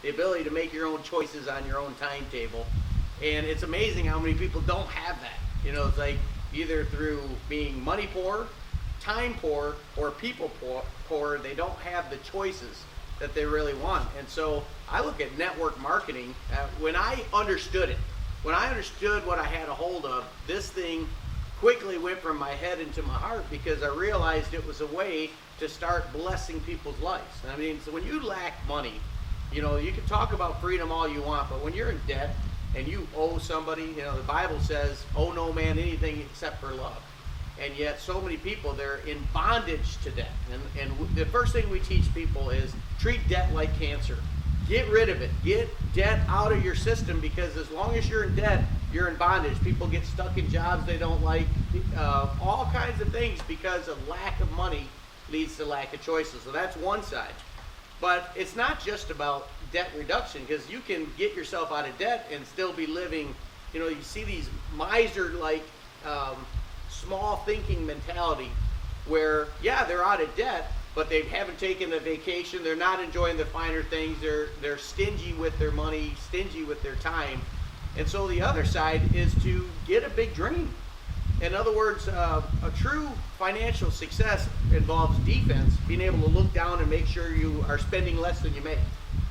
the ability to make your own choices on your own timetable. And it's amazing how many people don't have that. You know, it's like either through being money poor, time poor, or people poor, they don't have the choices that they really want. And so I look at network marketing, when I understood it, when I understood what I had a hold of, this thing quickly went from my head into my heart, because I realized it was a way to start blessing people's lives. I mean, so when you lack money, you know, you can talk about freedom all you want, but when you're in debt and you owe somebody, you know, the Bible says, owe no man anything except for love. And yet so many people, they're in bondage to debt. And the first thing we teach people is treat debt like cancer. Get rid of it. Get debt out of your system, because as long as you're in debt, you're in bondage. People get stuck in jobs they don't like, all kinds of things, because a lack of money leads to lack of choices. So that's one side. But it's not just about debt reduction, because you can get yourself out of debt and still be living, you know, you see these miser-like small thinking mentality where, yeah, they're out of debt, but they haven't taken a vacation, they're not enjoying the finer things, they're stingy with their money, stingy with their time. And so the other side is to get a big dream. In other words, a true financial success involves defense, being able to look down and make sure you are spending less than you make.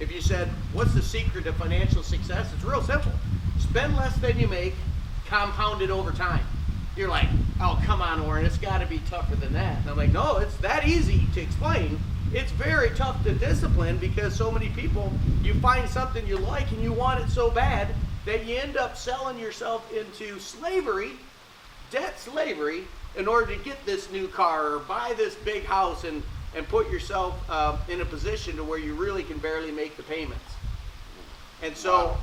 If you said, what's the secret to financial success? It's real simple. Spend less than you make, compound it over time. You're like, oh, come on, Orrin, it's got to be tougher than that. And I'm like, no, it's that easy to explain. It's very tough to discipline, because so many people, you find something you like and you want it so bad that you end up selling yourself into slavery, debt slavery, in order to get this new car or buy this big house and put yourself in a position to where you really can barely make the payments. And so,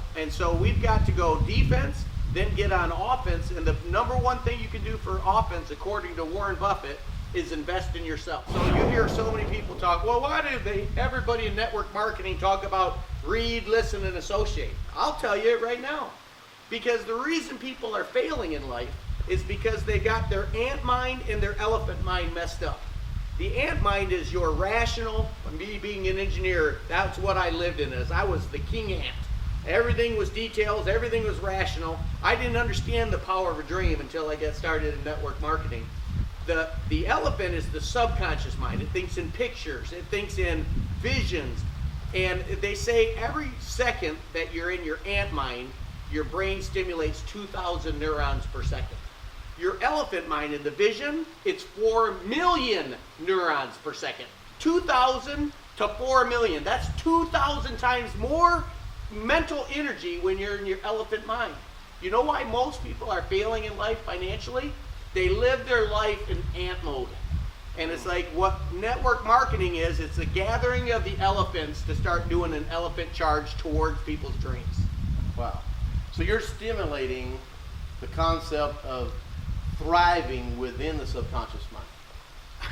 we've got to go defense, then get on offense. And the number one thing you can do for offense, according to Warren Buffett, is invest in yourself. So you hear so many people talk, well, why do everybody in network marketing talk about read, listen, and associate? I'll tell you it right now. Because the reason people are failing in life is because they got their ant mind and their elephant mind messed up. The ant mind is your rational, me being an engineer, that's what I lived in as. I was the king ant. Everything was details, everything was rational. I didn't understand the power of a dream until I got started in network marketing. The elephant is the subconscious mind. It thinks in pictures, it thinks in visions. And they say every second that you're in your ant mind, your brain stimulates 2,000 neurons per second. Your elephant mind in the vision, it's 4 million neurons per second. 2,000 to 4 million. That's 2,000 times more mental energy when you're in your elephant mind. You know why most people are failing in life financially? They live their life in ant mode. And it's like what network marketing is, it's a gathering of the elephants to start doing an elephant charge towards people's dreams. Wow. So you're stimulating the concept of thriving within the subconscious mind.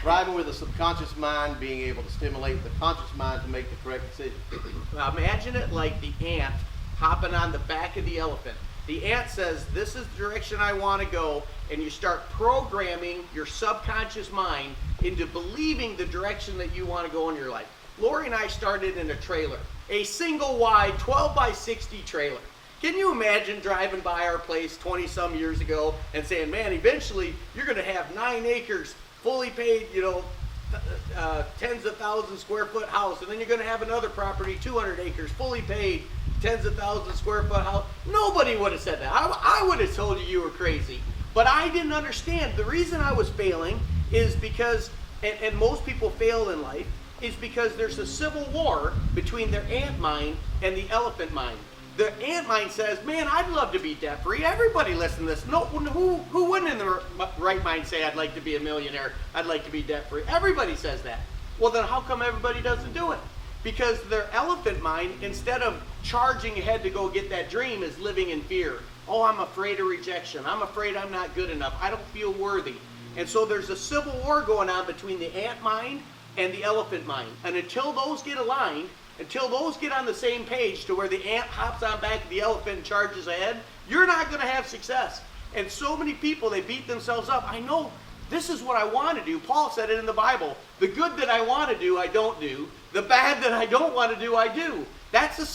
Thriving with the subconscious mind, being able to stimulate the conscious mind to make the correct decision. Now imagine it like the ant hopping on the back of the elephant. The ant says, this is the direction I want to go, and you start programming your subconscious mind into believing the direction that you want to go in your life. Lori and I started in a trailer, a single wide 12 by 60 trailer. Can you imagine driving by our place 20 some years ago and saying, man, eventually you're going to have 9 acres, fully paid, tens of thousands square foot house, and then you're going to have another property, 200 acres, fully paid, tens of thousands square foot house. Nobody would have said that. I would have told you were crazy. But I didn't understand. The reason I was failing is because, and most people fail in life, is because there's a civil war between their ant mind and the elephant mind. The ant mind says, man, I'd love to be debt free. Everybody listen to this. No, who wouldn't in the right mind say, I'd like to be a millionaire, I'd like to be debt free? Everybody says that. Well, then how come everybody doesn't do it? Because their elephant mind, instead of charging ahead to go get that dream, is living in fear. Oh, I'm afraid of rejection. I'm afraid I'm not good enough. I don't feel worthy. And so there's a civil war going on between the ant mind and the elephant mind. And until those get aligned, until those get on the same page to where the ant hops on back of the elephant and charges ahead, you're not going to have success. And so many people, they beat themselves up. I know this is what I want to do. Paul said it in the Bible. The good that I want to do, I don't do. The bad that I don't want to do, I do. That's the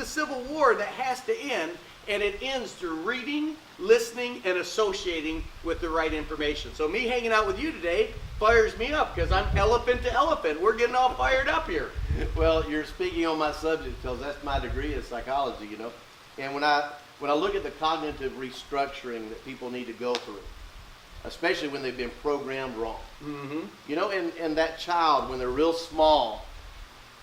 Civil War that has to end, and it ends through reading, listening, and associating with the right information. So me hanging out with you today fires me up because I'm elephant to elephant. We're getting all fired up here. Well, you're speaking on my subject because that's my degree in psychology, you know. And when I look at the cognitive restructuring that people need to go through, especially when they've been programmed wrong, you know, and that child, when they're real small,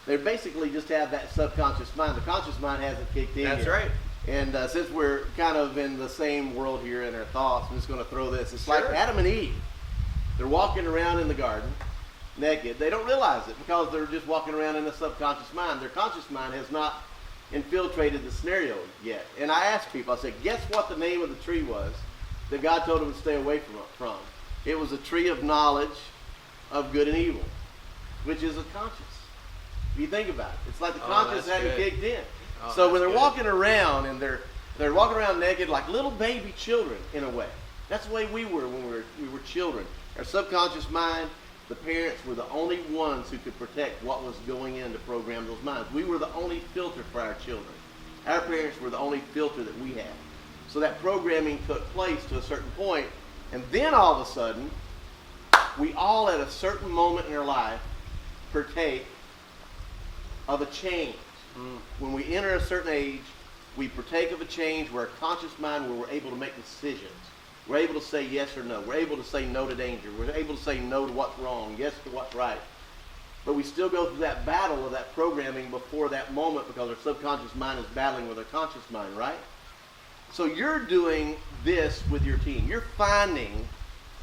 they basically just have that subconscious mind. The conscious mind hasn't kicked in That's yet. right. And since we're kind of in the same world here in our thoughts, I'm just going to throw this. It's like Sure. Adam and Eve. They're walking around in the garden naked. They don't realize it because they're just walking around in the subconscious mind. Their conscious mind has not infiltrated the scenario yet. And I asked people, I said, guess what the name of the tree was that God told them to stay away from? It was a tree of knowledge of good and evil, which is a conscious. If you think about it, it's like the conscious hadn't kicked in. So when they're walking around and they're walking around naked like little baby children in a way. That's the way we were when we were children. Our subconscious mind, the parents were the only ones who could protect what was going in to program those minds. We were the only filter for our children. Our parents were the only filter that we had. So that programming took place to a certain point, and then all of a sudden, we all at a certain moment in our life partake of a change. When we enter a certain age, we partake of a change where a conscious mind, where we're able to make decisions. We're able to say yes or no. We're able to say no to danger. We're able to say no to what's wrong, yes to what's right. But we still go through that battle of that programming before that moment because our subconscious mind is battling with our conscious mind, right? So you're doing this with your team. You're finding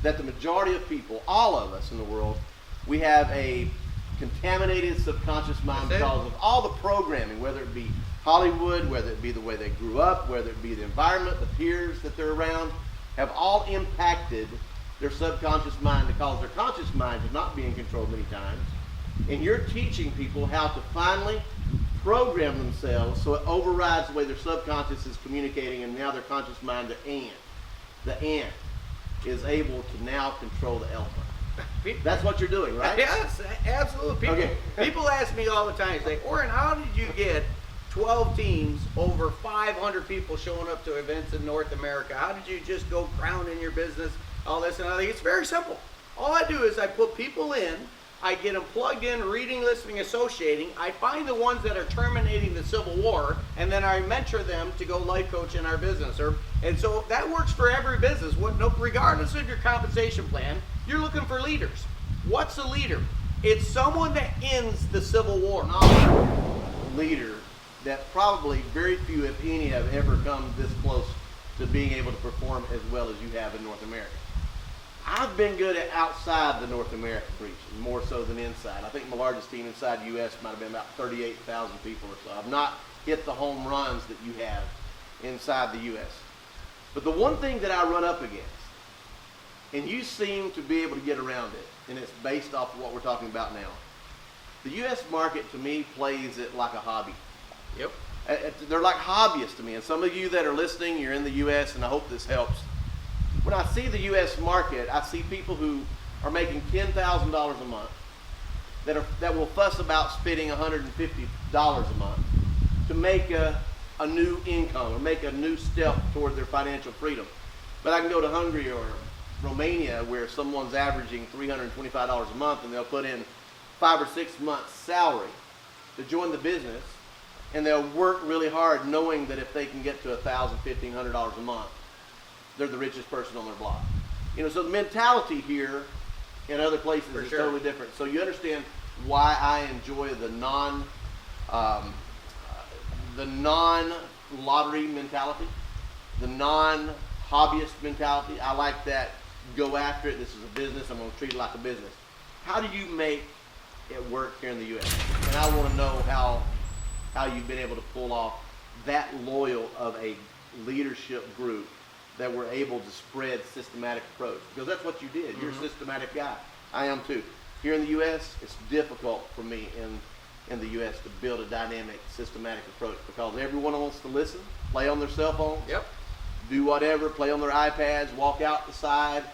that the majority of people, all of us in the world, we have a contaminated subconscious mind because of all the programming, whether it be Hollywood, whether it be the way they grew up, whether it be the environment, the peers that they're around, have all impacted their subconscious mind to cause their conscious mind to not be in control many times. And you're teaching people how to finally program themselves so it overrides the way their subconscious is communicating, and now their conscious mind, the ant, is able to now control the elephant. That's what you're doing, right? Yes, absolutely. People ask me all the time, they say, Orrin, how did you get 12 teams, over 500 people showing up to events in North America? How did you just go ground in your business, all this and other? It's very simple. All I do is I put people in, I get them plugged in, reading, listening, associating. I find the ones that are terminating the Civil War, and then I mentor them to go life coach in our business. And so that works for every business. Regardless of your compensation plan, you're looking for leaders. What's a leader? It's someone that ends the Civil War. Leader that probably very few, if any, have ever come this close to being able to perform as well as you have in North America. I've been good at outside the North American region, more so than inside. I think my largest team inside the U.S. might have been about 38,000 people or so. I've not hit the home runs that you have inside the U.S. But the one thing that I run up against, and you seem to be able to get around it, and it's based off of what we're talking about now, the U.S. market to me plays it like a hobby. Yep. They're like hobbyists to me. And some of you that are listening, you're in the U.S., and I hope this helps. When I see the U.S. market, I see people who are making $10,000 a month that will fuss about spending $150 a month to make a new income or make a new step toward their financial freedom. But I can go to Hungary or Romania where someone's averaging $325 a month, and they'll put in 5 or 6 months salary to join the business, and they'll work really hard knowing that if they can get to $1,000, $1,500 a month, they're the richest person on their block. You know, so the mentality here in other places is totally different. So you understand why I enjoy the non-lottery mentality, the non-hobbyist mentality. I like that. Go after it. This is a business. I'm going to treat it like a business. How do you make it work here in the U.S.? And I want to know how you've been able to pull off that loyal of a leadership group that were able to spread systematic approach. Because that's what you did. You're a systematic guy. I am too. Here in the U.S., it's difficult for me in the U.S. to build a dynamic, systematic approach because everyone wants to listen, play on their cell phones, do whatever, play on their iPads, walk out the side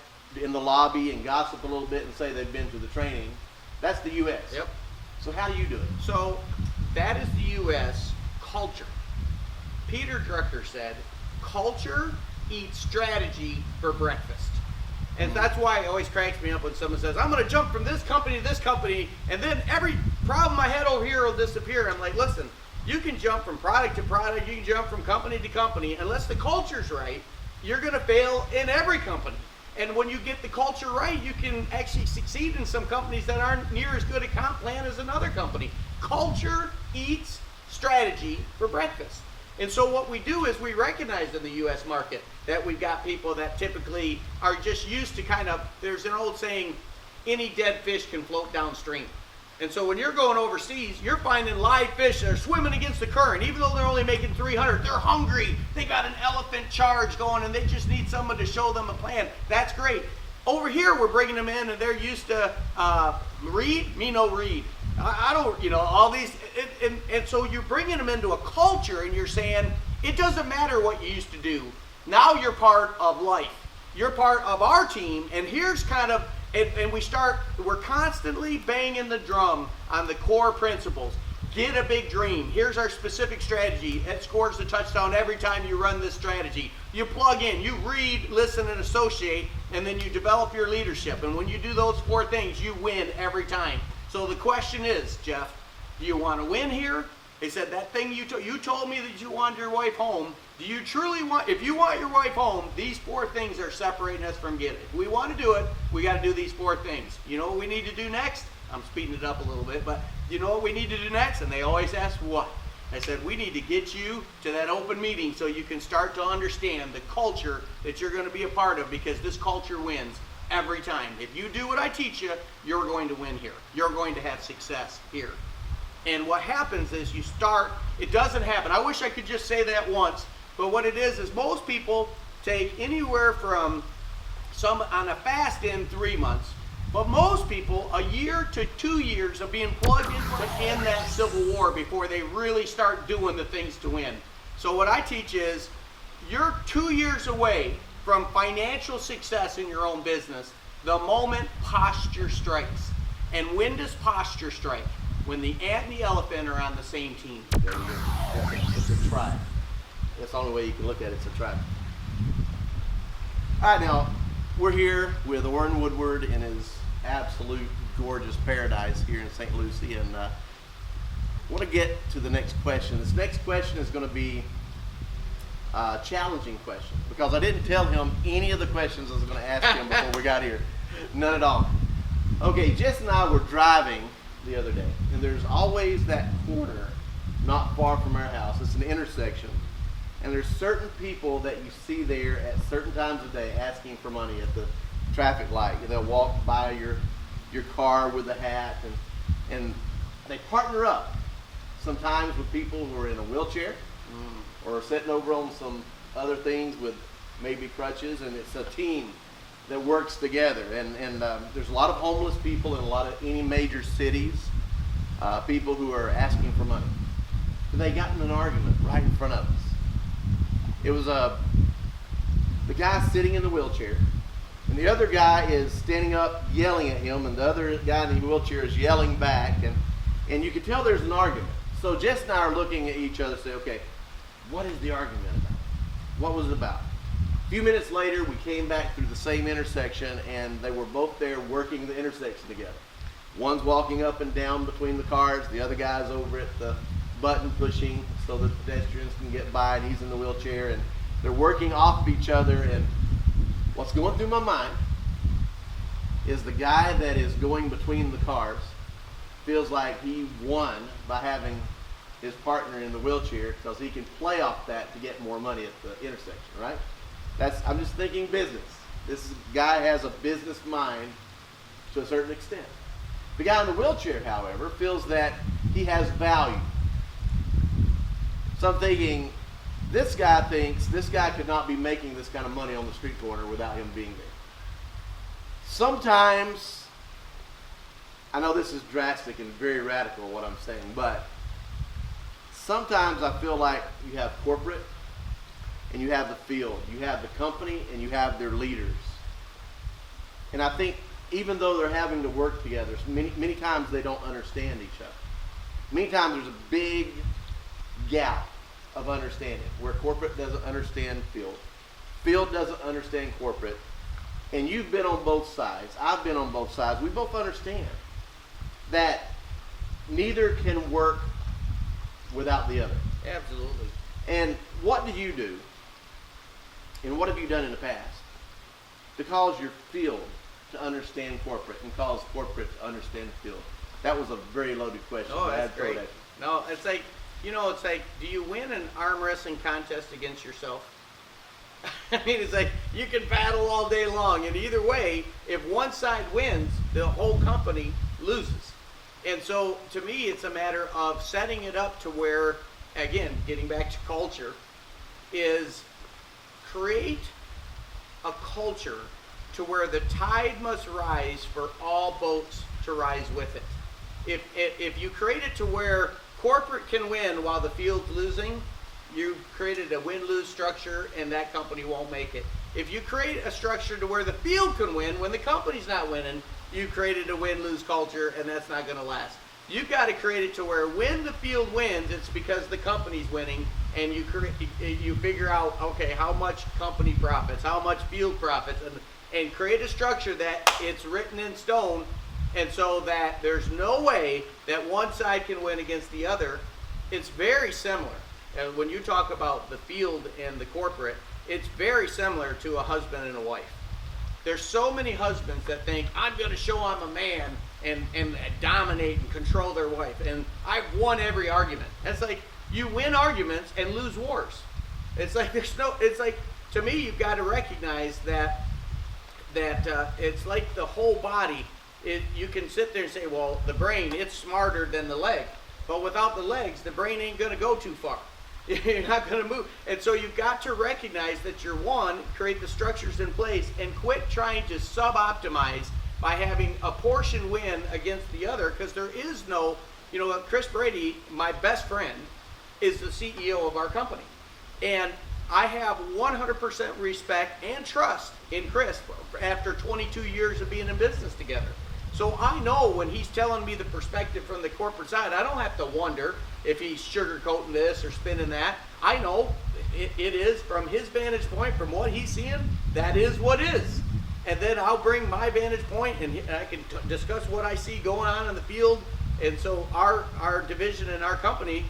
in the lobby and gossip a little bit and say they've been to the training. That's the U.S. Yep. So how do you do it? So That is the U.S. culture. Peter Drucker said, culture eats strategy for breakfast. And that's why it always cracks me up when someone says, I'm going to jump from this company to this company, and then every problem I had over here will disappear. I'm like, listen, you can jump from product to product, you can jump from company to company. Unless the culture's right, you're going to fail in every company. And when you get the culture right, you can actually succeed in some companies that aren't near as good a comp plan as another company. Culture eats strategy for breakfast. And so what we do is we recognize in the U.S. market that we've got people that typically are just used to kind of, there's an old saying, any dead fish can float downstream. And so when you're going overseas, you're finding live fish that are swimming against the current. Even though they're only making 300, they're hungry. They got an elephant charge going, and they just need someone to show them a plan. That's great. Over here, we're bringing them in, and they're used to read, me no read. I don't, all these, and so you're bringing them into a culture, and you're saying, it doesn't matter what you used to do. Now you're part of life. You're part of our team, and here's kind of, and we're constantly banging the drum on the core principles. Get a big dream. Here's our specific strategy. It scores the touchdown every time you run this strategy. You plug in, you read, listen, and associate, and then you develop your leadership. And when you do those 4 things, you win every time. So the question is, Jeff, do you want to win here? He said, that thing you told me that you wanted your wife home. Do you truly want, if you want your wife home, these 4 things are separating us from getting it. If we want to do it, we got to do these 4 things. You know what we need to do next? I'm speeding it up a little bit, but you know what we need to do next? And they always ask what? I said, we need to get you to that open meeting so you can start to understand the culture that you're going to be a part of, because this culture wins every time. If you do what I teach you, you're going to win here. You're going to have success here. And what happens is you start, it doesn't happen. I wish I could just say that once, but what it is most people take anywhere from some on a fast in 3 months, but most people a year to 2 years of being plugged into to end that civil war before they really start doing the things to win. So what I teach is you're 2 years away from financial success in your own business the moment posture strikes. And when does posture strike? When the ant and the elephant are on the same team. There you go. It's a tribe. That's the only way you can look at it. It's a tribe. All right, now we're here with Orrin Woodward in his absolute gorgeous paradise here in St. Lucie, and I want to get to the next question. This next question is going to be a challenging question, because I didn't tell him any of the questions I was going to ask him before we got here. None at all. Okay, Jess and I were driving the other day, and there's always that corner not far from our house. It's an intersection, and there's certain people that you see there at certain times of day asking for money at the traffic light. They'll walk by your car with a hat, and they partner up sometimes with people who are in a wheelchair or sitting over on some other things with maybe crutches, and it's a team that works together. And there's a lot of homeless people in any major cities, people who are asking for money. And they got in an argument right in front of us. It was the guy sitting in the wheelchair, and the other guy is standing up yelling at him, and the other guy in the wheelchair is yelling back, and you can tell there's an argument. So Jess and I are looking at each other and say, okay, what is the argument about? What was it about? A few minutes later, we came back through the same intersection, and they were both there working the intersection together. One's walking up and down between the cars, the other guy's over at the button pushing so the pedestrians can get by, and he's in the wheelchair, and they're working off of each other. And what's going through my mind is the guy that is going between the cars feels like he won by having his partner in the wheelchair, because he can play off that to get more money at the intersection, right? I'm just thinking business. This guy has a business mind to a certain extent. The guy in the wheelchair, however, feels that he has value. So I'm thinking, this guy thinks this guy could not be making this kind of money on the street corner without him being there. Sometimes, I know this is drastic and very radical what I'm saying, but sometimes I feel like you have corporate and you have the field, you have the company, and you have their leaders. And I think even though they're having to work together, many times they don't understand each other. Many times there's a big gap of understanding where corporate doesn't understand field. Field doesn't understand corporate. And you've been on both sides. I've been on both sides. We both understand that neither can work without the other. Absolutely. And what do you do? And what have you done in the past to cause your field to understand corporate and cause corporate to understand the field? That was a very loaded question. Oh, but I had that's to throw great. it at No, it's like, it's like, do you win an arm wrestling contest against yourself? I mean, it's like you can battle all day long, and either way, if one side wins, the whole company loses. And so, to me, it's a matter of setting it up to where, again, getting back to culture, is create a culture to where the tide must rise for all boats to rise with it. If you create it to where corporate can win while the field's losing, you created a win-lose structure, and that company won't make it. If you create a structure to where the field can win when the company's not winning, you created a win-lose culture, and that's not going to last. You've got to create it to where when the field wins, it's because the company's winning, and you figure out, okay, how much company profits, how much field profits, and create a structure that it's written in stone, and so that there's no way that one side can win against the other. It's very similar. When you talk about the field and the corporate, it's very similar to a husband and a wife. There's so many husbands that think, I'm going to show I'm a man and dominate and control their wife. And I've won every argument. It's like you win arguments and lose wars. It's like to me, you've got to recognize that it's like the whole body. You can sit there and say, well, the brain, it's smarter than the leg. But without the legs, the brain ain't going to go too far. You're not going to move. And so you've got to recognize that you're one, create the structures in place, and quit trying to sub-optimize by having a portion win against the other, because there is no, Chris Brady, my best friend, is the CEO of our company. And I have 100% respect and trust in Chris after 22 years of being in business together. So I know when he's telling me the perspective from the corporate side, I don't have to wonder if he's sugarcoating this or spinning that. I know it is from his vantage point, from what he's seeing, that is what is. And then I'll bring my vantage point and I can discuss what I see going on in the field. And so our division in our company,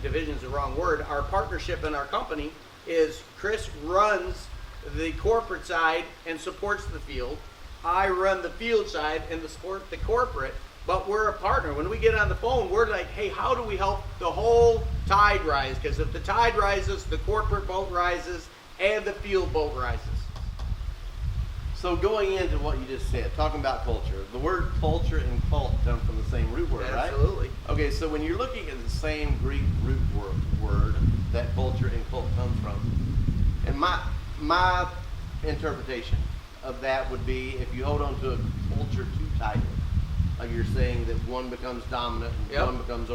division is the wrong word, our partnership in our company is Chris runs the corporate side and supports the field. I run the field side and support the corporate, but we're a partner. When we get on the phone, we're like, hey, how do we help the whole tide rise? Because if the tide rises, the corporate boat rises and the field boat rises. So going into what you just said, talking about culture, the word culture and cult come from the same root word, right? Absolutely. Okay, so when you're looking at the same Greek root word that culture and cult comes from, and my interpretation of that would be if you hold on to a culture too tightly, like you're saying that one becomes dominant and one becomes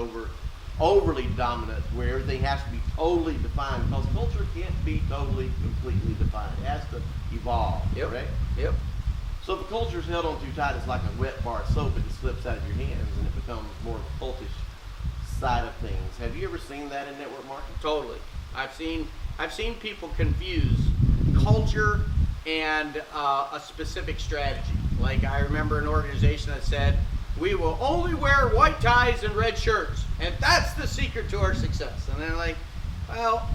overly dominant, where everything has to be totally defined, because culture can't be totally, completely defined. It has to evolve, correct? Yep. So if a culture's held on too tight, it's like a wet bar of soap. It just slips out of your hands and it becomes more of a cultish side of things. Have you ever seen that in network marketing? Totally. I've seen people confuse culture and a specific strategy. Like I remember an organization that said, we will only wear white ties and red shirts, and that's the secret to our success. And they're like, well,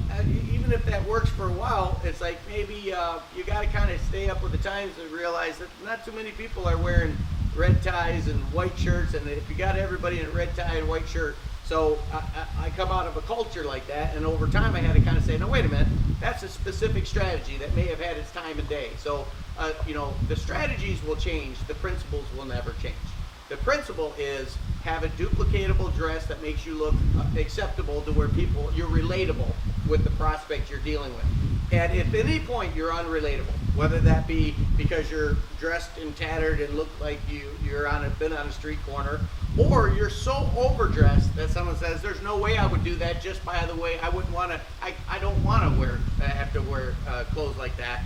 even if that works for a while, it's like maybe you got to kind of stay up with the times and realize that not too many people are wearing red ties and white shirts, and if you got everybody in a red tie and white shirt. So I come out of a culture like that, and over time I had to kind of say, no, wait a minute, that's a specific strategy that may have had its time and day. So, the strategies will change, the principles will never change. The principle is have a duplicatable dress that makes you look acceptable to where you're relatable with the prospect you're dealing with. And if at any point you're unrelatable, whether that be because you're dressed and tattered and look like you're been on a street corner, or you're so overdressed that someone says, there's no way I would do that, just by the way, I don't want to have to wear clothes like that.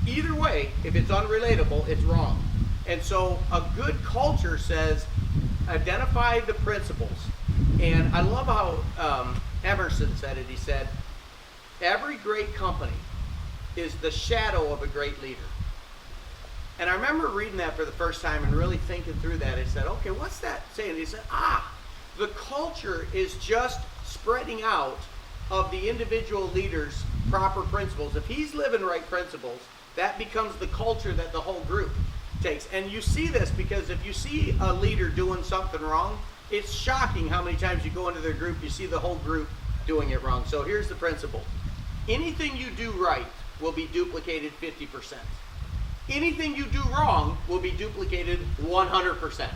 Either way, if it's unrelatable, it's wrong. And so a good culture says, identify the principles, And I love how Emerson said it. He said, every great company is the shadow of a great leader. And I remember reading that for the first time and really thinking through that. I said, okay, what's that saying? He said, the culture is just spreading out of the individual leader's proper principles. If he's living right principles, that becomes the culture that the whole group takes. And you see this because if you see a leader doing something wrong, it's shocking how many times you go into their group, you see the whole group doing it wrong. So here's the principle. Anything you do right will be duplicated 50%. Anything you do wrong will be duplicated 100%.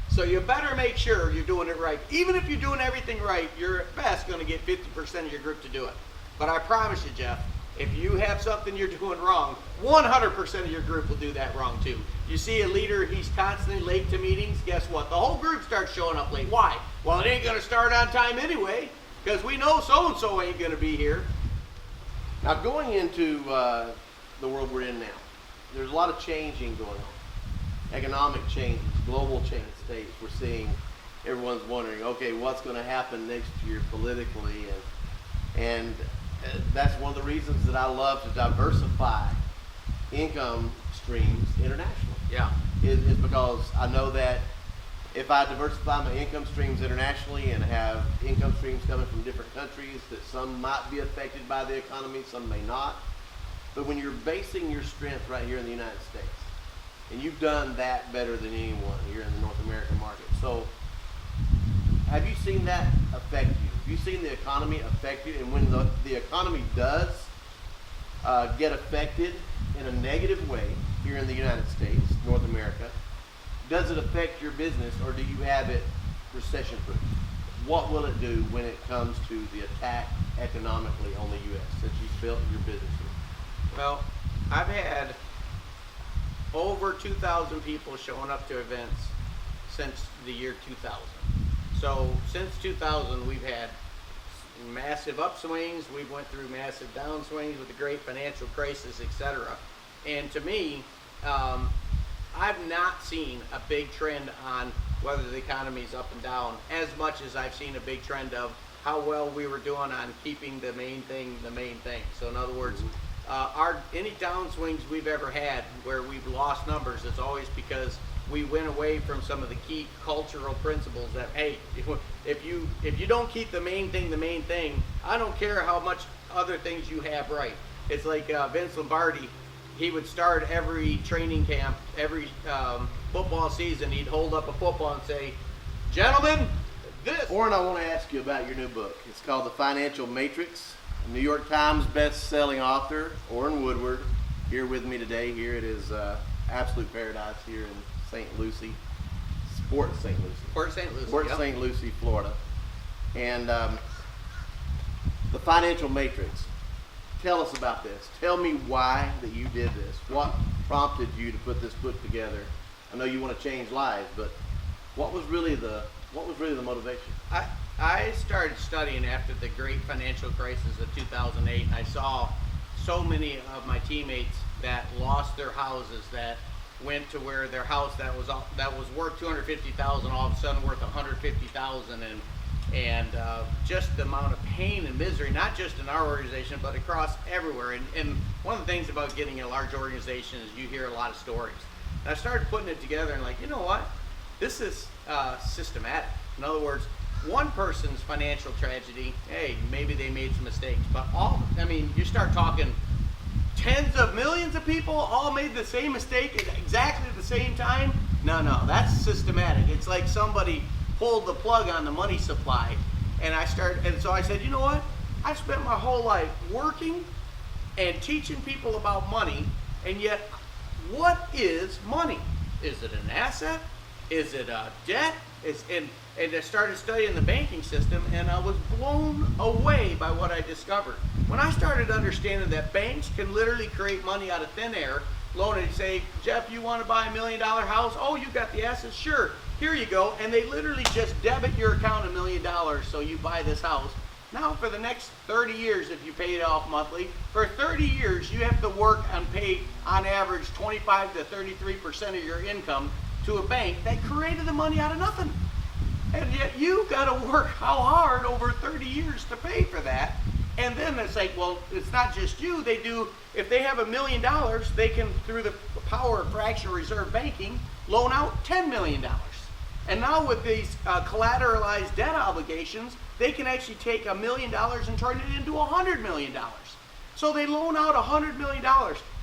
So you better make sure you're doing it right. Even if you're doing everything right, you're at best going to get 50% of your group to do it. But I promise you, Jeff, if you have something you're doing wrong, 100% of your group will do that wrong too. You see a leader, he's constantly late to meetings, guess what? The whole group starts showing up late. Why? Well, it ain't going to start on time anyway, because we know so-and-so ain't going to be here. Now, going into the world we're in now, there's a lot of changing going on. Economic changes, global change states. We're seeing everyone's wondering, okay, what's going to happen next year politically? And that's one of the reasons that I love to diversify income streams internationally. Yeah. Is because I know that if I diversify my income streams internationally and have income streams coming from different countries, that some might be affected by the economy, some may not. But when you're basing your strength right here in the United States, and you've done that better than anyone here in the North American market. So have you seen that affect you? Have you seen the economy affect you? And when the economy does get affected in a negative way here in the United States, North America, does it affect your business, or do you have it recession-proof? What will it do when it comes to the attack economically on the U.S. since you've built your business here? Well, I've had over 2,000 people showing up to events since the year 2000. So since 2000, we've had massive upswings. We've went through massive downswings with the great financial crisis, etc. And to me, I've not seen a big trend on whether the economy is up and down as much as I've seen a big trend of how well we were doing on keeping the main thing the main thing. So in other words, any downswings we've ever had where we've lost numbers, it's always because we went away from some of the key cultural principles that, hey, if you don't keep the main thing, I don't care how much other things you have right. It's like Vince Lombardi. He would start every training camp, every football season, he'd hold up a football and say, gentlemen, this. Orrin, I want to ask you about your new book. It's called The Financial Matrix. New York Times best-selling author, Orrin Woodward, here with me today. Here it is, absolute paradise here in St. Lucie, Port St. Lucie, Florida. And The Financial Matrix. Tell us about this. Tell me why that you did this. What prompted you to put this book together? I know you want to change lives, but what was really the motivation? I started studying after the great financial crisis of 2008, and I saw so many of my teammates that lost their houses, that went to where their house that was worth $250,000 all of a sudden worth $150,000, and just the amount of pain and misery, not just in our organization, but across everywhere. And one of the things about getting a large organization is you hear a lot of stories. And I started putting it together and like, you know what? This is systematic. In other words, one person's financial tragedy, hey, maybe they made some mistakes, but you start talking tens of millions of people all made the same mistake at exactly the same time. No, that's systematic. It's like somebody pulled the plug on the money supply. And so I said, you know what? I spent my whole life working and teaching people about money, and yet, what is money? Is it an asset? Is it a debt? And I started studying the banking system, and I was blown away by what I discovered. When I started understanding that banks can literally create money out of thin air, loan it, say, Jeff, you want to buy $1 million house? Oh, you got the assets? Sure, here you go. And they literally just debit your account $1 million so you buy this house. Now for the next 30 years, if you pay it off monthly, for 30 years you have to work and pay on average 25 to 33% of your income to a bank that created the money out of nothing. And yet you got to work how hard over 30 years to pay for that. And then it's like, well, it's not just you. They do, if they have $1 million, they can, through the power of fractional reserve banking, loan out $10 million. And now with these collateralized debt obligations, they can actually take $1 million and turn it into $100 million. So they loan out $100 million.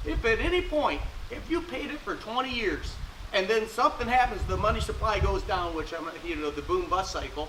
If at any point, if you paid it for 20 years, and then something happens, the money supply goes down, which I'm, the boom bust cycle,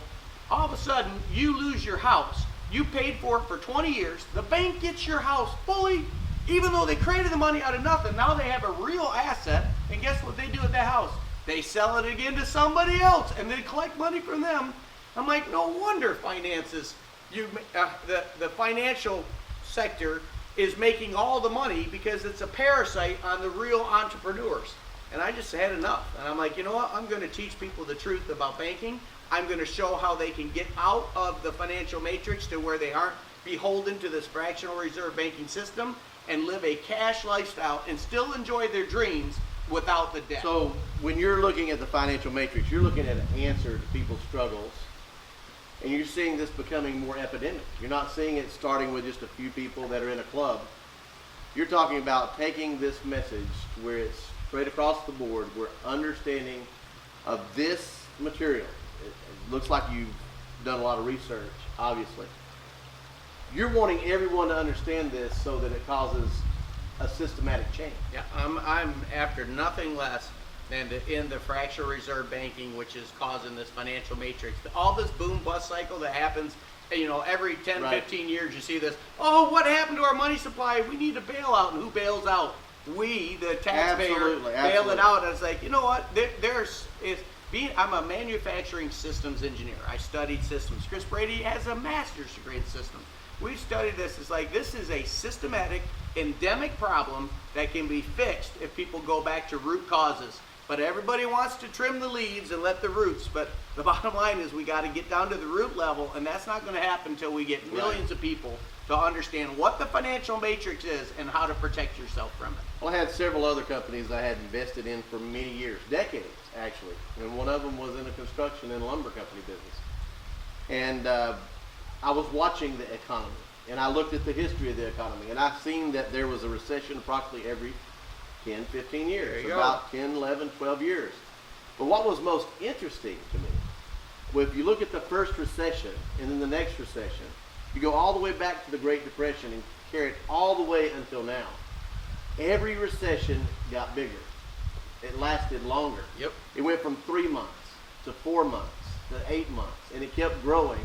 all of a sudden you lose your house. You paid for it for 20 years. The bank gets your house fully, even though they created the money out of nothing. Now they have a real asset, and guess what they do with that house? They sell it again to somebody else, and they collect money from them. I'm like, no wonder finances, the financial sector is making all the money because it's a parasite on the real entrepreneurs. And I just had enough. And I'm like, you know what? I'm going to teach people the truth about banking. I'm going to show how they can get out of the financial matrix to where they aren't beholden to this fractional reserve banking system and live a cash lifestyle and still enjoy their dreams without the debt. So when you're looking at the financial matrix, you're looking at an answer to people's struggles, and you're seeing this becoming more epidemic. You're not seeing it starting with just a few people that are in a club. You're talking about taking this message where it's straight across the board, where understanding of this material, it looks like you've done a lot of research, obviously. You're wanting everyone to understand this so that it causes a systematic change. Yeah, I'm after nothing less than to end the fractional reserve banking, which is causing this financial matrix. All this boom bust cycle that happens, every 10, Right. 15 years you see this, oh, what happened to our money supply? We need a bailout. And who bails out? We, the taxpayer, Absolutely, bail it absolutely. out. And it's like, you know what? I'm a manufacturing systems engineer. I studied systems. Chris Brady has a master's degree in systems. We've studied this. It's like this is a systematic, endemic problem that can be fixed if people go back to root causes. But everybody wants to trim the leaves and let the roots. But the bottom line is we got to get down to the root level, and that's not going to happen until we get millions of people to understand what the financial matrix is and how to protect yourself from it. Well, I had several other companies I had invested in for many years, decades actually, and one of them was in a construction and lumber company business. And I was watching the economy, and I looked at the history of the economy, and I've seen that there was a recession approximately every 10, 15 years, There you about 10, 11, 12 years. But what was most interesting to me, well, if you look at the first recession and then the next recession, you go all the way back to the Great Depression and carry it all the way until now. Every recession got bigger. It lasted longer. Yep. It went from 3 months to 4 months to 8 months, and it kept growing.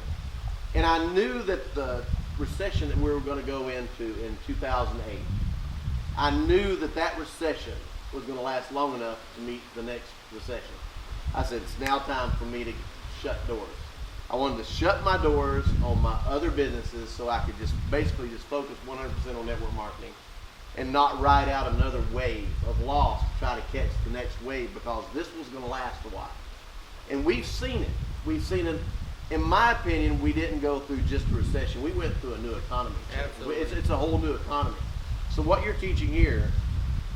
And I knew that the recession that we were going to go into in 2008, I knew that that recession was going to last long enough to meet the next recession. I said, it's now time for me to shut doors. I wanted to shut my doors on my other businesses so I could just basically just focus 100% on network marketing and not ride out another wave of loss to try to catch the next wave, because this was going to last a while. And we've seen it. We've seen it. In my opinion, we didn't go through just a recession. We went through a new economy. Absolutely. It's a whole new economy. So what you're teaching here,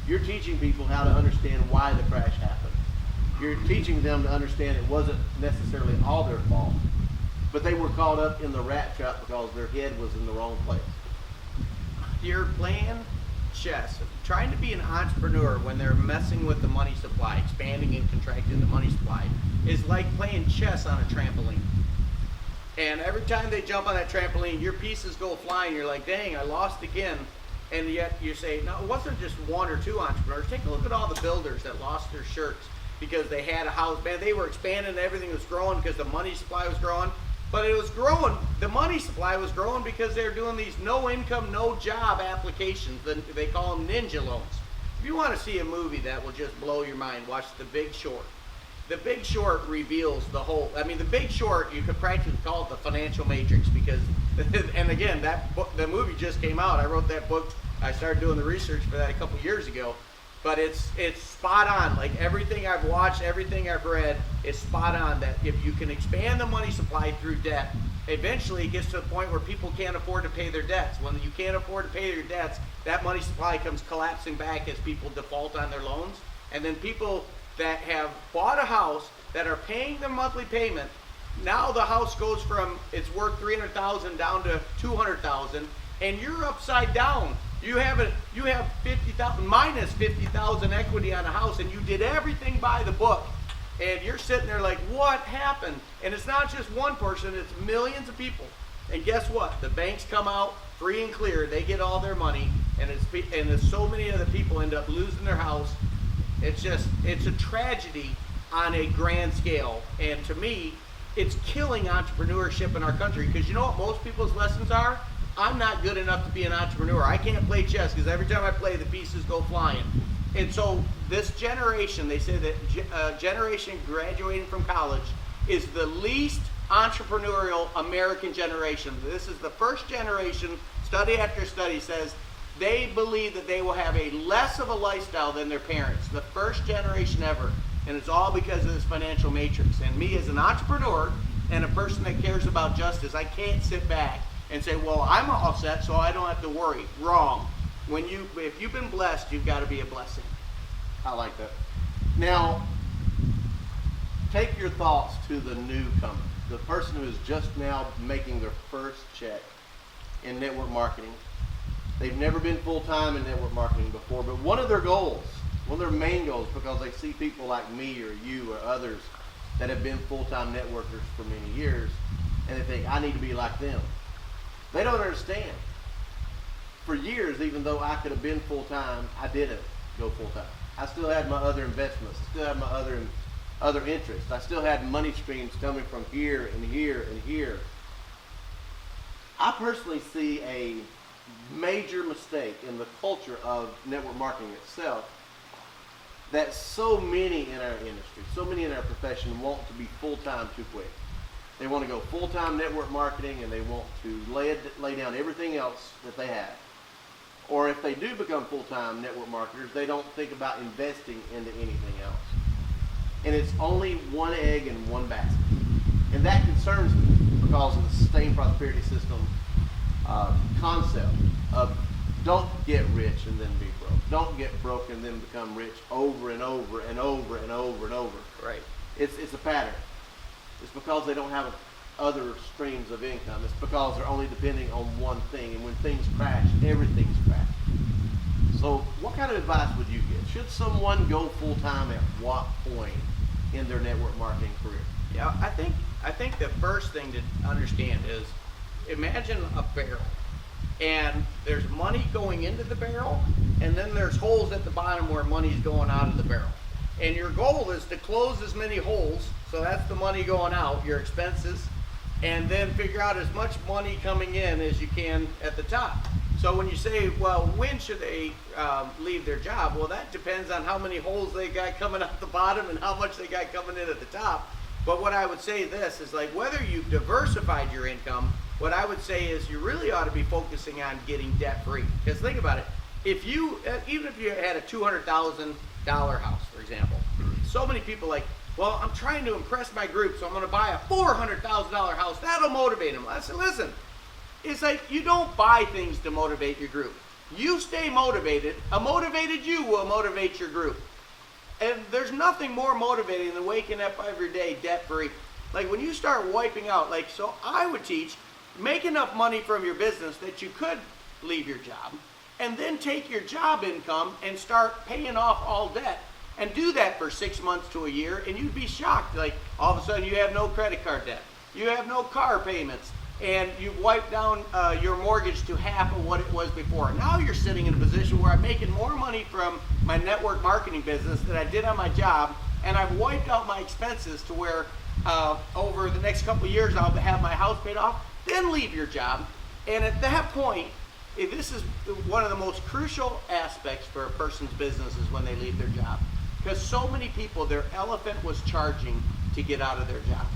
you're teaching people how to understand why the crash happened. You're teaching them to understand it wasn't necessarily all their fault, but they were caught up in the rat trap because their head was in the wrong place. You're playing chess, trying to be an entrepreneur when they're messing with the money supply, expanding and contracting the money supply, is like playing chess on a trampoline. And every time they jump on that trampoline, your pieces go flying. You're like, dang, I lost again. And yet you say, no, it wasn't just one or two entrepreneurs. Take a look at all the builders that lost their shirts because they had a house. Man, they were expanding and everything was growing because the money supply was growing. But it was growing, the money supply was growing because they were doing these no income, no job applications. They call them ninja loans. If you want to see a movie that will just blow your mind, watch The Big Short. The Big Short reveals the whole, The Big Short, you could practically call it the financial matrix because, and again, that book, the movie just came out. I wrote that book. I started doing the research for that a couple years ago. But it's spot on. Like everything I've watched, everything I've read, it's spot on that if you can expand the money supply through debt, eventually it gets to a point where people can't afford to pay their debts. When you can't afford to pay your debts, that money supply comes collapsing back as people default on their loans. And then people that have bought a house that are paying their monthly payment Now the house goes from, it's worth 300,000 down to 200,000, and you're upside down. You have 50,000 minus 50,000 equity on a house, and you did everything by the book. And you're sitting there like, what happened? And it's not just one person, it's millions of people. And guess what? The banks come out free and clear. They get all their money, and there's so many of the people end up losing their house. It's a tragedy on a grand scale. And to me, it's killing entrepreneurship in our country, because you know what most people's lessons are? I'm not good enough to be an entrepreneur. I can't play chess because every time I play, the pieces go flying. And so this generation, they say that generation graduating from college is the least entrepreneurial American generation. This is the first generation, study after study says, they believe that they will have a less of a lifestyle than their parents. The first generation ever. And it's all because of this financial matrix. And me as an entrepreneur and a person that cares about justice, I can't sit back and say, well, I'm all set, so I don't have to worry. Wrong. If you've been blessed, you've got to be a blessing. I like that. Now, take your thoughts to the newcomer, the person who is just now making their first check in network marketing. They've never been full-time in network marketing before, but one of their goals, one of their main goals, because they see people like me or you or others that have been full-time networkers for many years, and they think, I need to be like them. They don't understand. For years, even though I could have been full-time, I didn't go full-time. I still had my other investments. I still had my other interests. I still had money streams coming from here and here and here. I personally see a major mistake in the culture of network marketing itself, that so many in our industry, so many in our profession want to be full-time too quick. They want to go full-time network marketing, and they want to lay down everything else that they have. Or if they do become full-time network marketers, they don't think about investing into anything else. And it's only one egg in one basket. And that concerns me because of the sustained prosperity system concept of don't get rich and then be broke. Don't get broke and then become rich over and over and over and over and over. Right. It's a pattern. It's because they don't have other streams of income. It's because they're only depending on one thing. And when things crash, everything's crashed. So what kind of advice would you give? Should someone go full-time at what point in their network marketing career? Yeah, I think the first thing to understand is, imagine a barrel. And there's money going into the barrel, and then there's holes at the bottom where money's going out of the barrel. And your goal is to close as many holes, so that's the money going out, your expenses, and then figure out as much money coming in as you can at the top. So when you say, well, when should they leave their job? Well, that depends on how many holes they got coming out the bottom and how much they got coming in at the top. But what I would say this is, like, whether you've diversified your income, what I would say is you really ought to be focusing on getting debt free. Because think about it, even if you had a $200,000 house, for example, so many people like, well, I'm trying to impress my group, so I'm going to buy a $400,000 house. That'll motivate them. I said, listen, it's like you don't buy things to motivate your group. You stay motivated. A motivated you will motivate your group. And there's nothing more motivating than waking up every day debt free. Like when you start wiping out, like, so I would teach, make enough money from your business that you could leave your job, and then take your job income and start paying off all debt. And do that for 6 months to a year, and you'd be shocked. Like, all of a sudden you have no credit card debt. You have no car payments. And you've wiped down your mortgage to half of what it was before. Now you're sitting in a position where I'm making more money from my network marketing business than I did on my job, and I've wiped out my expenses to where over the next couple of years I'll have my house paid off. Then leave your job. And at that point, this is one of the most crucial aspects for a person's business is when they leave their job. Because so many people, their elephant was charging to get out of their job.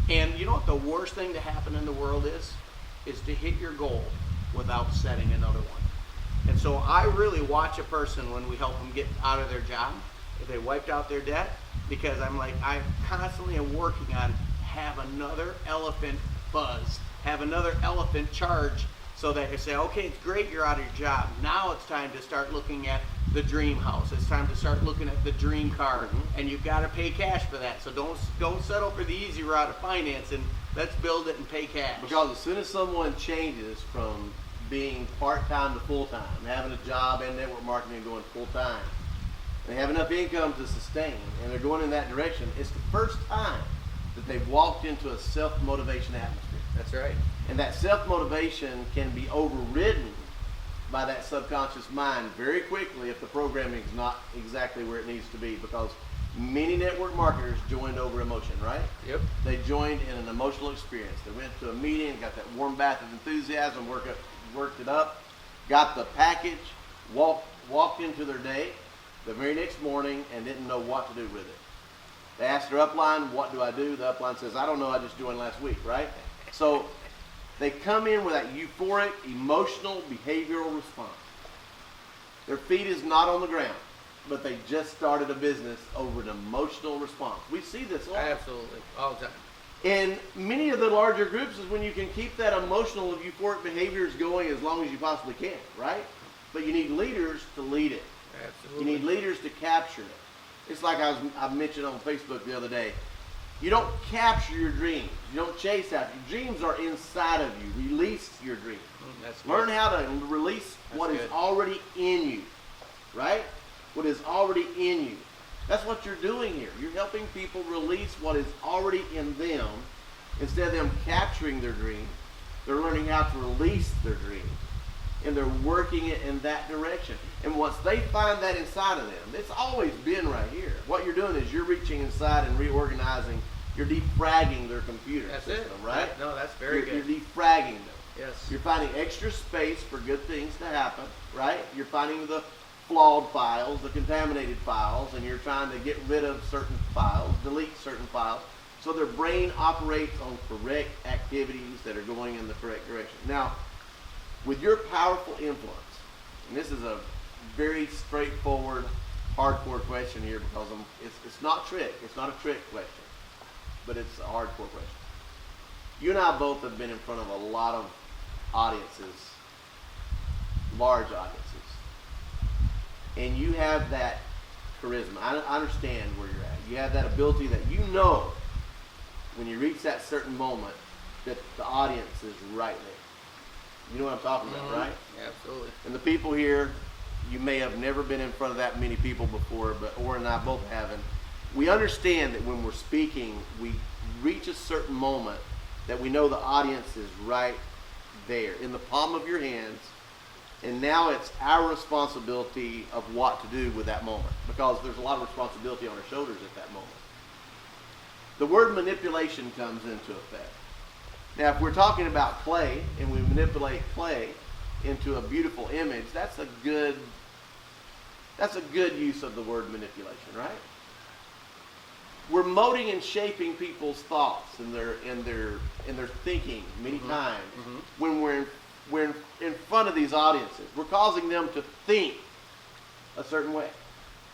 And you know what the worst thing to happen in the world is? Is to hit your goal without setting another one. And so I really watch a person when we help them get out of their job, if they wiped out their debt, because I'm like, I constantly am working on have another elephant buzz, have another elephant charge, so that you say, okay, it's great you're out of your job. Now it's time to start looking at the dream house. It's time to start looking at the dream car, and you've got to pay cash for that. So don't settle for the easy route of financing. Let's build it and pay cash. Because as soon as someone changes from being part-time to full-time, having a job and network marketing and going full-time, they have enough income to sustain, and they're going in that direction, it's the first time that they've walked into a self-motivation atmosphere. That's right. And that self-motivation can be overridden by that subconscious mind very quickly if the programming is not exactly where it needs to be, because many network marketers joined over emotion, right? Yep. They joined in an emotional experience. They went to a meeting, got that warm bath of enthusiasm, worked it up, got the package, walked into their day the very next morning and didn't know what to do with it. They asked their upline, what do I do? The upline says, I don't know, I just joined last week, right? So they come in with that euphoric, emotional, behavioral response. Their feet is not on the ground, but they just started a business over an emotional response. We see this a lot. Absolutely. All the time. In many of the larger groups is when you can keep that emotional, euphoric behaviors going as long as you possibly can, right? But you need leaders to lead it. Absolutely. You need leaders to capture it. It's like I mentioned on Facebook the other day. You don't capture your dreams. You don't chase after. Your dreams are inside of you. Release your dreams. That's good. Learn how to release what is already in you, right? What is already in you. That's what you're doing here. You're helping people release what is already in them. Instead of them capturing their dreams, they're learning how to release their dreams. And they're working it in that direction. And once they find that inside of them, it's always been right here. What you're doing is you're reaching inside and reorganizing. You're defragging their computer system, right? No, that's very good. You're defragging them. Yes. You're finding extra space for good things to happen, right? You're finding the flawed files, the contaminated files, and you're trying to get rid of certain files, delete certain files, so their brain operates on correct activities that are going in the correct direction. Now, with your powerful influence, and this is a very straightforward, hardcore question here because it's not trick. It's not a trick question, but it's a hardcore question. You and I both have been in front of a lot of audiences, large audiences, and you have that charisma. I understand where you're at. You have that ability that you know when you reach that certain moment that the audience is right there. You know what I'm talking about, right? Absolutely. And the people here, you may have never been in front of that many people before, but Orrin and I both haven't. We understand that when we're speaking, we reach a certain moment that we know the audience is right there, in the palm of your hands, and now it's our responsibility of what to do with that moment, because there's a lot of responsibility on our shoulders at that moment. The word manipulation comes into effect. Now, if we're talking about clay and we manipulate clay into a beautiful image, that's a good use of the word manipulation, right? We're molding and shaping people's thoughts and their thinking many times when we're in front of these audiences. We're causing them to think a certain way.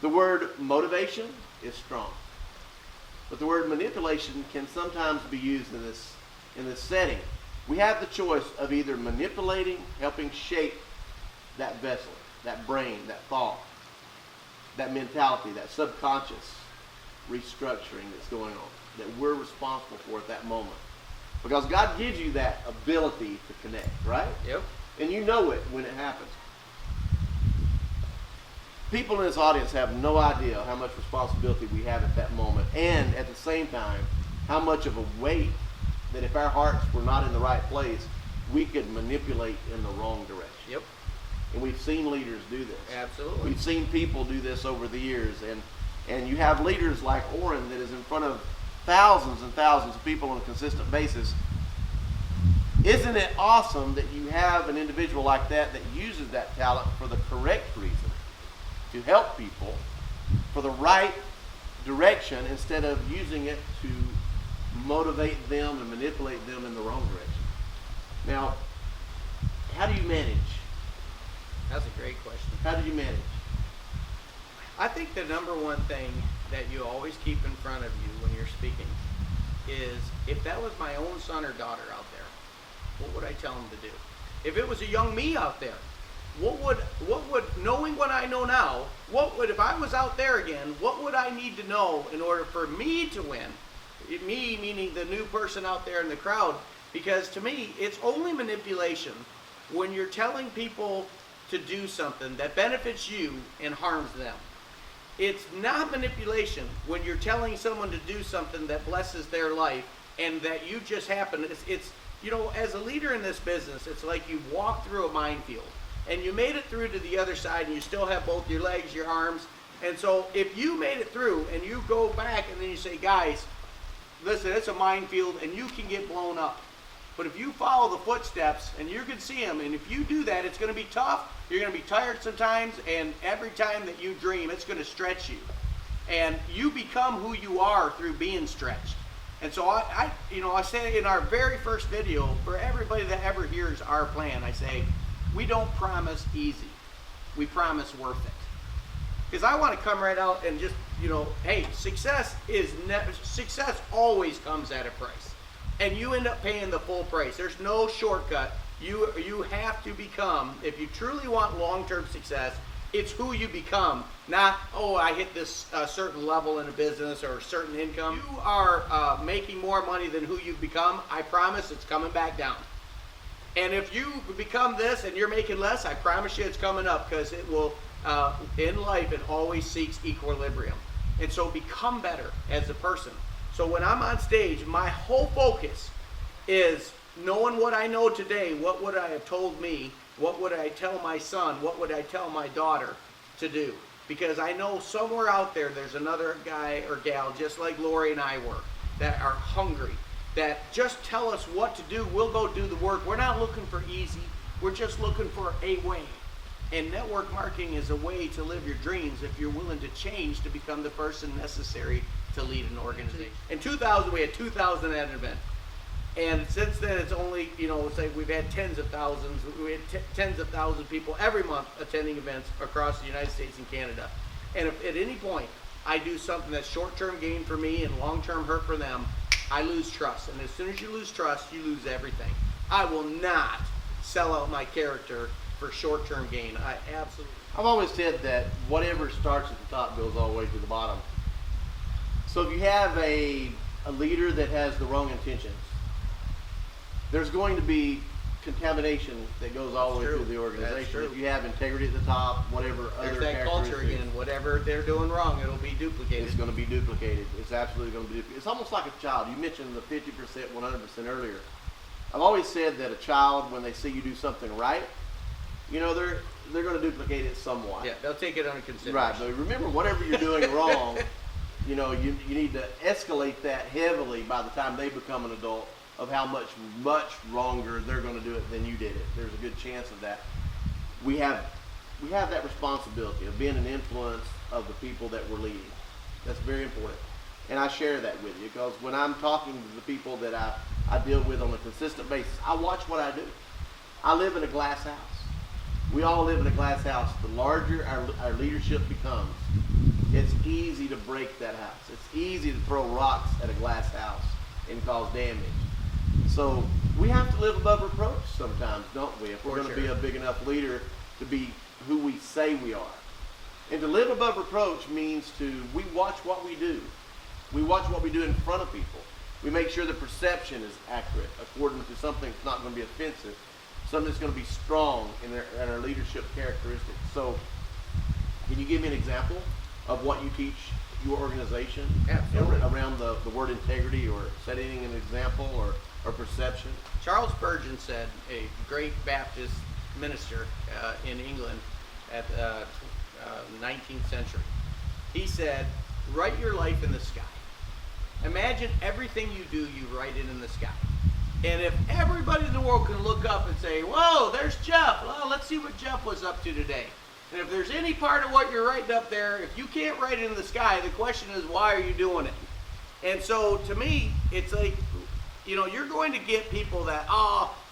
The word motivation is strong, but the word manipulation can sometimes be used in this setting. We have the choice of either manipulating, helping shape that vessel, that brain, that thought, that mentality, that subconscious restructuring that's going on, that we're responsible for at that moment. Because God gives you that ability to connect, right? Yep. And you know it when it happens. People in this audience have no idea how much responsibility we have at that moment, and at the same time, how much of a weight that if our hearts were not in the right place, we could manipulate in the wrong direction. Yep. And we've seen leaders do this. Absolutely. We've seen people do this over the years. And you have leaders like Orrin that is in front of thousands and thousands of people on a consistent basis. Isn't it awesome that you have an individual like that uses that talent for the correct reason, to help people for the right direction instead of using it to motivate them and manipulate them in the wrong direction? Now, how do you manage? That's a great question. How do you manage? I think the number one thing that you always keep in front of you when you're speaking is, if that was my own son or daughter out there, what would I tell them to do? If it was a young me out there, knowing what I know now, if I was out there again, what would I need to know in order for me to win? Me meaning the new person out there in the crowd, because to me, it's only manipulation when you're telling people to do something that benefits you and harms them. It's not manipulation when you're telling someone to do something that blesses their life and that you just happen. It's as a leader in this business, it's like you walk through a minefield and you made it through to the other side and you still have both your legs, your arms. And so if you made it through and you go back and then you say, guys, listen, it's a minefield and you can get blown up. But if you follow the footsteps and you can see them, and if you do that, it's going to be tough. You're going to be tired sometimes, and every time that you dream, it's going to stretch you. And you become who you are through being stretched. And so I say in our very first video, for everybody that ever hears our plan, I say, we don't promise easy. We promise worth it. Because I want to come right out and just, hey, success always comes at a price. And you end up paying the full price. There's no shortcut. You have to become, if you truly want long-term success, it's who you become, not, I hit this certain level in a business or a certain income. You are making more money than who you've become. I promise it's coming back down. And if you become this and you're making less, I promise you it's coming up, because it will, in life, it always seeks equilibrium. And so become better as a person. So when I'm on stage, my whole focus is knowing what I know today. What would I have told me? What would I tell my son? What would I tell my daughter to do? Because I know somewhere out there, there's another guy or gal, just like Lori and I were, that are hungry, that just tell us what to do. We'll go do the work. We're not looking for easy. We're just looking for a way. And network marketing is a way to live your dreams if you're willing to change to become the person necessary to lead an organization. In 2000, we had 2,000 at an event. And since then, it's only, it's like we've had tens of thousands. We had tens of thousands of people every month attending events across the United States and Canada. And if at any point I do something that's short-term gain for me and long-term hurt for them, I lose trust. And as soon as you lose trust, you lose everything. I will not sell out my character for short-term gain. I've always said that whatever starts at the top goes all the way to the bottom. So if you have a leader that has the wrong intentions, there's going to be contamination that goes all the way through the organization. If you have integrity at the top, whatever other there's that culture again. Whatever they're doing wrong, it'll be duplicated. It's going to be duplicated. It's absolutely going to be duplicated. It's almost like a child. You mentioned the 50%, 100% earlier. I've always said that a child, when they see you do something right, they're going to duplicate it somewhat. Yeah, they'll take it under consideration. Right, but remember, whatever you're doing wrong, you need to escalate that heavily by the time they become an adult, of how much wronger they're going to do it than you did it. There's a good chance of that. We have that responsibility of being an influence of the people that we're leading. That's very important. And I share that with you, because when I'm talking to the people that I deal with on a consistent basis, I watch what I do. I live in a glass house. We all live in a glass house. The larger our leadership becomes, it's easy to break that house. It's easy to throw rocks at a glass house and cause damage. So we have to live above reproach sometimes, don't we? If we're going to be a big enough leader to be who we say we are. And to live above reproach means we watch what we do. We watch what we do in front of people. We make sure the perception is accurate according to something that's not going to be offensive, something that's going to be strong in our leadership characteristics. So can you give me an example of what you teach your organization around the word integrity, or setting an example, or perception? Charles Spurgeon said, a great Baptist minister in England at the 19th century. He said, write your life in the sky. Imagine everything you do, you write it in the sky. And if everybody in the world can look up and say, whoa, there's Jef. Well, let's see what Jef was up to today. And if there's any part of what you're writing up there, if you can't write it in the sky, the question is, why are you doing it? And so to me, it's like, you're going to get people that,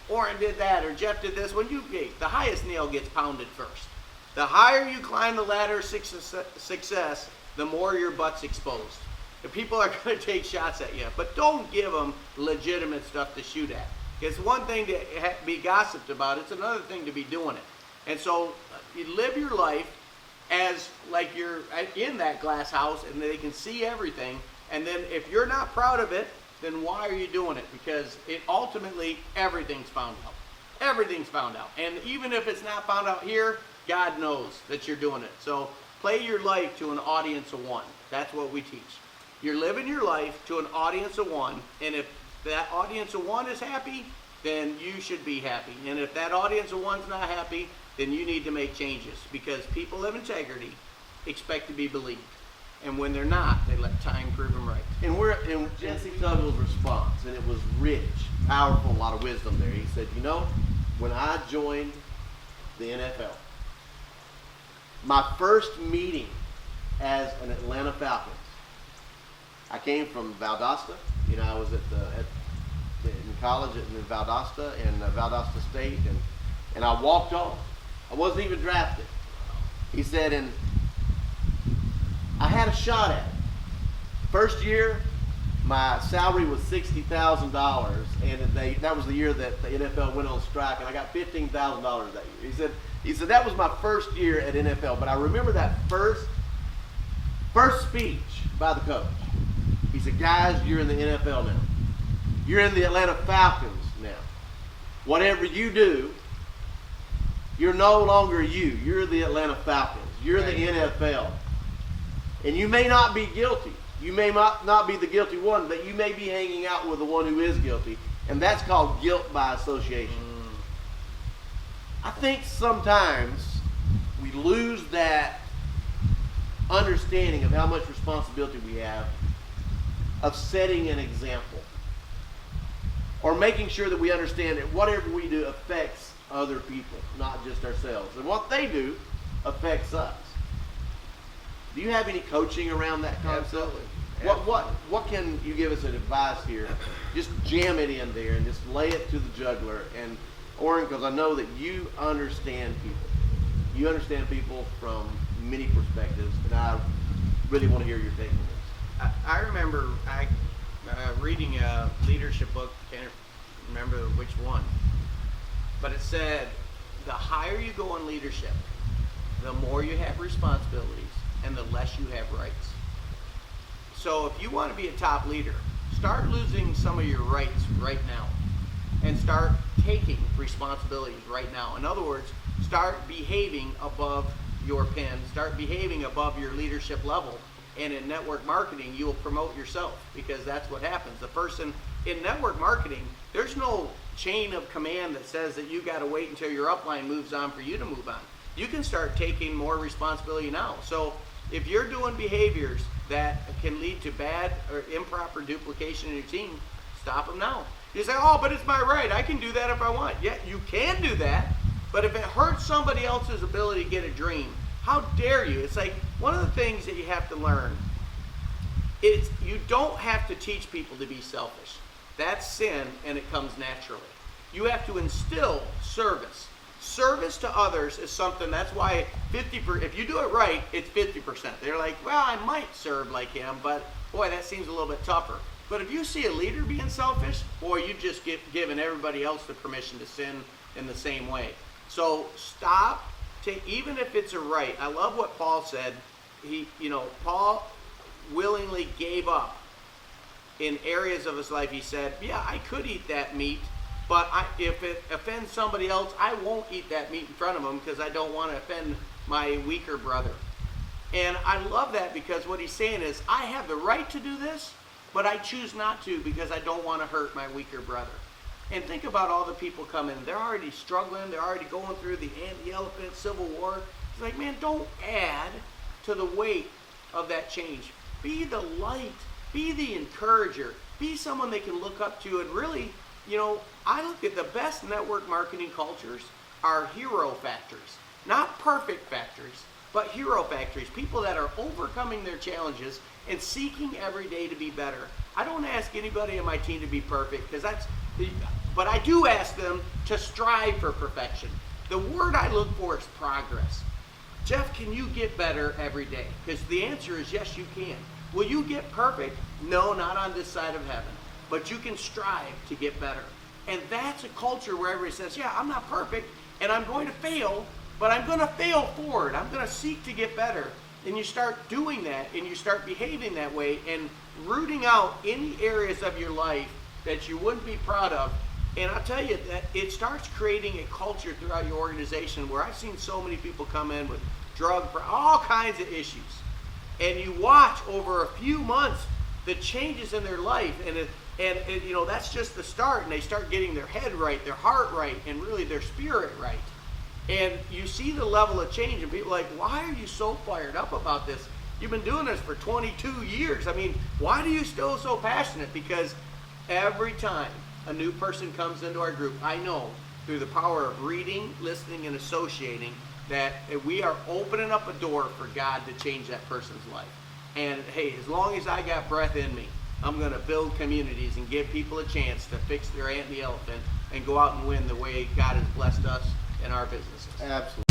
Orrin did that or Jef did this. When the highest nail gets pounded first. The higher you climb the ladder of success, the more your butt's exposed. The people are going to take shots at you, but don't give them legitimate stuff to shoot at. It's one thing to be gossiped about. It's another thing to be doing it. And so you live your life as like you're in that glass house and they can see everything. And then if you're not proud of it, then why are you doing it? Because it ultimately, everything's found out. Everything's found out. And even if it's not found out here, God knows that you're doing it. So play your life to an audience of one. That's what we teach. You're living your life to an audience of one, and if that audience of one is happy, then you should be happy. And if that audience of one's not happy, then you need to make changes, because people of integrity expect to be believed. And when they're not, they let time prove them right. And we're in Jesse Tuggle's response, and it was rich, powerful, a lot of wisdom there. He said, when I joined the NFL, my first meeting as an Atlanta Falcons, I came from Valdosta. I was in college in Valdosta and Valdosta State, and I walked on. I wasn't even drafted. He said, and I had a shot at it. First year, my salary was $60,000, and that was the year that the NFL went on strike, and I got $15,000 that year. He said that was my first year at NFL, but I remember that first speech by the coach. He said, guys, you're in the NFL now. You're in the Atlanta Falcons now. Whatever you do, you're no longer you. You're the Atlanta Falcons. You're the NFL. And you may not be guilty. You may not be the guilty one, but you may be hanging out with the one who is guilty. And that's called guilt by association. I think sometimes we lose that understanding of how much responsibility we have of setting an example, or making sure that we understand that whatever we do affects other people, not just ourselves. And what they do affects us. Do you have any coaching around that concept? Absolutely. What can you give us an advice here? Just jam it in there and just lay it to the jugular. And Orrin, because I know that you understand people. You understand people from many perspectives, and I really want to hear your take on this. I remember reading a leadership book, can't remember which one, but it said the higher you go in leadership, the more you have responsibilities and the less you have rights. So if you want to be a top leader, start losing some of your rights right now and start taking responsibilities right now. In other words, start behaving above your pen, start behaving above your leadership level. And in network marketing, you will promote yourself, because that's what happens. The person in network marketing, there's no chain of command that says that you got to wait until your upline moves on for you to move on. You can start taking more responsibility now. So if you're doing behaviors that can lead to bad or improper duplication in your team, stop them now. You say, oh, but it's my right. I can do that if I want. Yeah, you can do that. But if it hurts somebody else's ability to get a dream, how dare you? It's like one of the things that you have to learn is you don't have to teach people to be selfish. That's sin, and it comes naturally. You have to instill service. Service to others is something, that's why if you do it right, it's 50%. They're like, well, I might serve like him, but boy, that seems a little bit tougher. But if you see a leader being selfish, boy, you just given everybody else the permission to sin in the same way. So stop. Even if it's a right, I love what Paul said. Paul willingly gave up in areas of his life. He said, yeah, I could eat that meat, but if it offends somebody else, I won't eat that meat in front of them because I don't want to offend my weaker brother. And I love that, because what he's saying is, I have the right to do this, but I choose not to because I don't want to hurt my weaker brother. And think about all the people coming. They're already struggling. They're already going through the ant, the elephant, civil war. It's like, man, don't add to the weight of that change. Be the light. Be the encourager. Be someone they can look up to. And really, I look at the best network marketing cultures are hero factories. Not perfect factories, but hero factories. People that are overcoming their challenges and seeking every day to be better. I don't ask anybody on my team to be perfect, but I do ask them to strive for perfection. The word I look for is progress. Jef, can you get better every day? Because the answer is yes, you can. Will you get perfect? No, not on this side of heaven. But you can strive to get better. And that's a culture where everybody says, yeah, I'm not perfect and I'm going to fail, but I'm going to fail forward. I'm going to seek to get better. And you start doing that, and you start behaving that way, and rooting out any areas of your life that you wouldn't be proud of. And I'll tell you that it starts creating a culture throughout your organization where I've seen so many people come in with all kinds of issues. And you watch over a few months the changes in their life, and you know, that's just the start, and they start getting their head right, their heart right, and really their spirit right. And you see the level of change, and people are like, why are you so fired up about this? You've been doing this for 22 years. I mean, why do you still so passionate? Because every time a new person comes into our group, I know through the power of reading, listening, and associating that we are opening up a door for God to change that person's life. And hey, as long as I got breath in me, I'm going to build communities and give people a chance to fix their ant and the elephant and go out and win the way God has blessed us in our businesses. Absolutely.